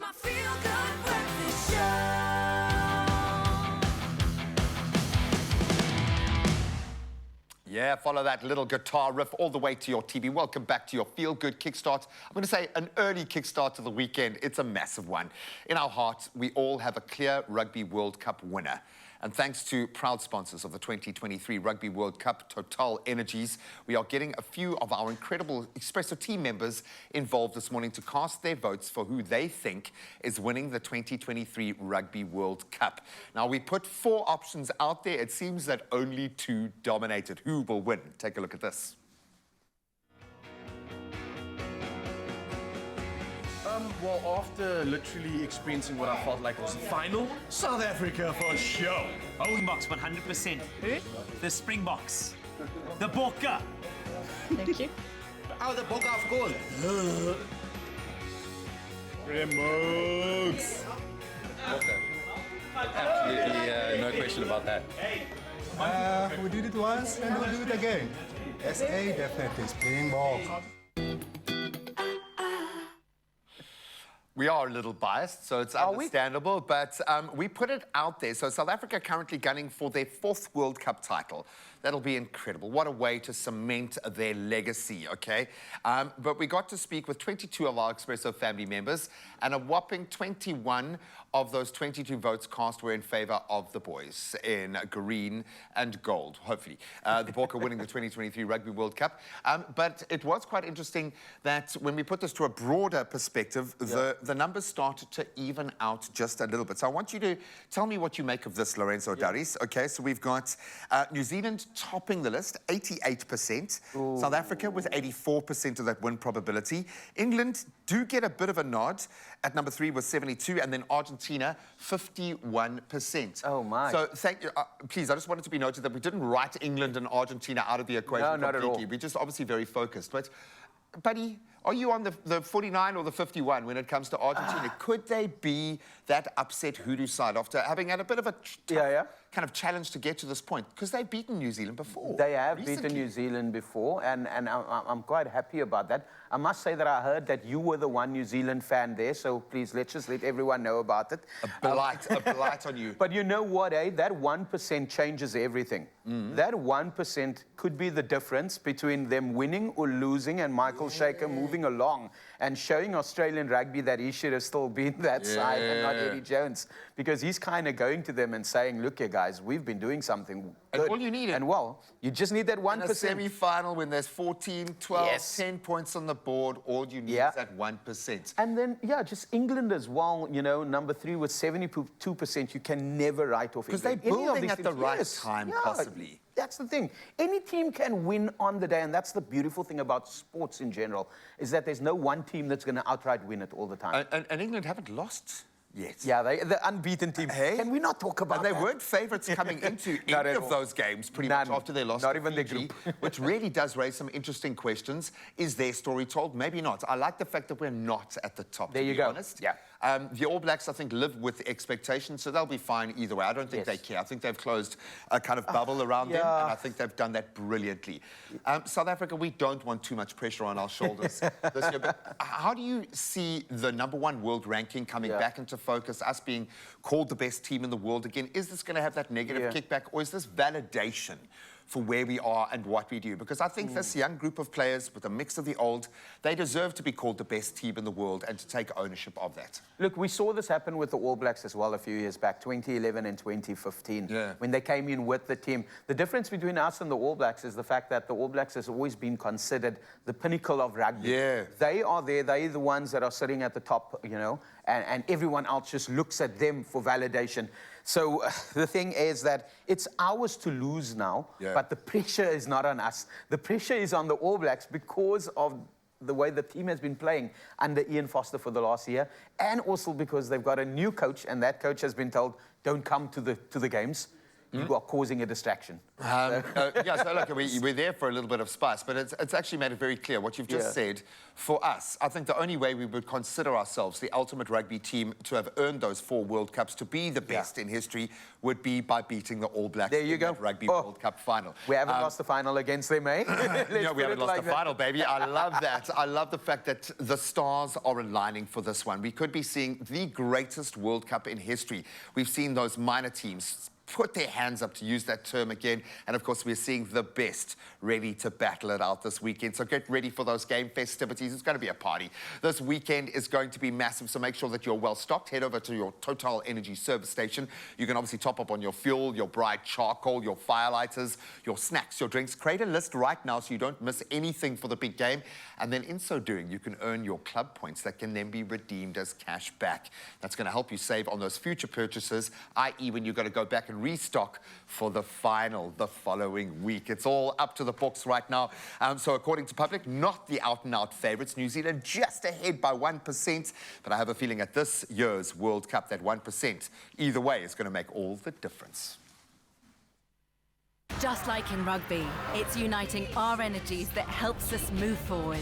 my feel-good breakfast show. Yeah, follow that little guitar riff all the way to your TV. Welcome back to your feel-good kickstart. I'm going to say an early kickstart to the weekend. It's a massive one. In our hearts, we all have a clear Rugby World Cup winner. And thanks to proud sponsors of the 2023 Rugby World Cup, TOTALENERGIES, we are getting a few of our incredible Expresso team members involved this morning to cast their votes for who they think is winning the 2023 Rugby World Cup. Now, we put 4 options out there. It seems that only 2 dominated. Who will win? Take a look at this. Well, after literally experiencing what I felt like was the final, South Africa for show. Springboks 100%. Who? The Springboks. The Bokke. Thank you. Oh, the Bokke, of course. Springboks. Absolutely, no question about that. We did it once and we'll do it again. SA definitely Springbok. We are a little biased, so it's understandable, but we put it out there. So South Africa currently gunning for their 4th World Cup title. That'll be incredible. What a way to cement their legacy, okay? But we got to speak with 22 of our Expresso family members, and a whopping 21 of those 22 votes cast were in favor of the boys in green and gold, hopefully. The Bokke winning the 2023 Rugby World Cup. But it was quite interesting that when we put this to a broader perspective, the numbers started to even out just a little bit. So I want you to tell me what you make of this, Lorenzo Daris. Okay, so we've got New Zealand topping the list, 88%. Ooh. South Africa with 84% of that win probability. England do get a bit of a nod at number 3 with 72, and then Argentina, 51%. Oh, my. So thank you. Please, I just wanted to be noted that we didn't write England and Argentina out of the equation completely. Not at all. We're just obviously very focused. But, buddy, are you on the 49 or the 51 when it comes to Argentina? Could they be that upset hoodoo side after having had a bit of a kind of challenge to get to this point? Because they've beaten New Zealand before. They have beaten New Zealand before, and I'm quite happy about that. I must say that I heard that you were the one New Zealand fan there, so please, let's just let everyone know about it. A blight on you. But you know what, eh? That 1% changes everything. That 1% could be the difference between them winning or losing and Michael Shaker moving along and showing Australian rugby that he should have still been that side and not Eddie Jones, because he's kind of going to them and saying, look here guys, we've been doing something good. And all you need and well, you just need that 1%. In a semi-final when there's 14, 12, 10 points on the board, all you need is that 1%. And then, just England as well, you know, number 3 with 72%, you can never write off because they're building at the right time, possibly. That's the thing. Any team can win on the day, and that's the beautiful thing about sports in general, is that there's no one team that's going to outright win it all the time. And England haven't lost yet. Yeah, the unbeaten team. Hey? Can we not talk about that? They weren't favourites coming into any of those games pretty much after they lost. Not even their group. Which really does raise some interesting questions. Is their story told? Maybe not. I like the fact that we're not at the top, there to you be go. honest. Yeah. The All Blacks, I think, live with expectations, so they'll be fine either way. I don't think they care. I think they've closed a kind of bubble around them, and I think they've done that brilliantly. South Africa, we don't want too much pressure on our shoulders this year, but how do you see the #1 world ranking coming back into focus, us being called the best team in the world again? Is this going to have that negative kickback, or is this validation for where we are and what we do? Because I think this young group of players with a mix of the old, they deserve to be called the best team in the world and to take ownership of that. Look, we saw this happen with the All Blacks as well a few years back, 2011 and 2015, when they came in with the team. The difference between us and the All Blacks is the fact that the All Blacks has always been considered the pinnacle of rugby. They are there, they're the ones that are sitting at the top, you know, and everyone else just looks at them for validation. So the thing is that it's ours to lose now, but the pressure is not on us. The pressure is on the All Blacks because of the way the team has been playing under Ian Foster for the last year, and also because they've got a new coach, and that coach has been told, don't come to the games. you are causing a distraction. Yeah, so look, we're there for a little bit of spice, but it's actually made it very clear what you've just said. For us, I think the only way we would consider ourselves the ultimate rugby team to have earned those 4 World Cups, to be the best in history, would be by beating the All Blacks There you in go. that Rugby World Cup final. We haven't lost the final against them, eh? No, we haven't lost the final, baby. I love that. I love the fact that the stars are aligning for this one. We could be seeing the greatest World Cup in history. We've seen those minor teams put their hands up, to use that term again. And of course, we're seeing the best ready to battle it out this weekend. So get ready for those game festivities. It's going to be a party. This weekend is going to be massive, so make sure that you're well stocked. Head over to your Total Energy service station. You can obviously top up on your fuel, your bright charcoal, your firelighters, your snacks, your drinks. Create a list right now so you don't miss anything for the big game. And then in so doing, you can earn your club points that can then be redeemed as cash back. That's going to help you save on those future purchases, i.e. when you've got to go back and restock for the final the following week. It's all up to the books right now. So according to Public, not the out-and-out favourites. New Zealand just ahead by 1%. But I have a feeling at this year's World Cup, that 1%, either way, is going to make all the difference. Just like in rugby, it's uniting our energies that helps us move forward.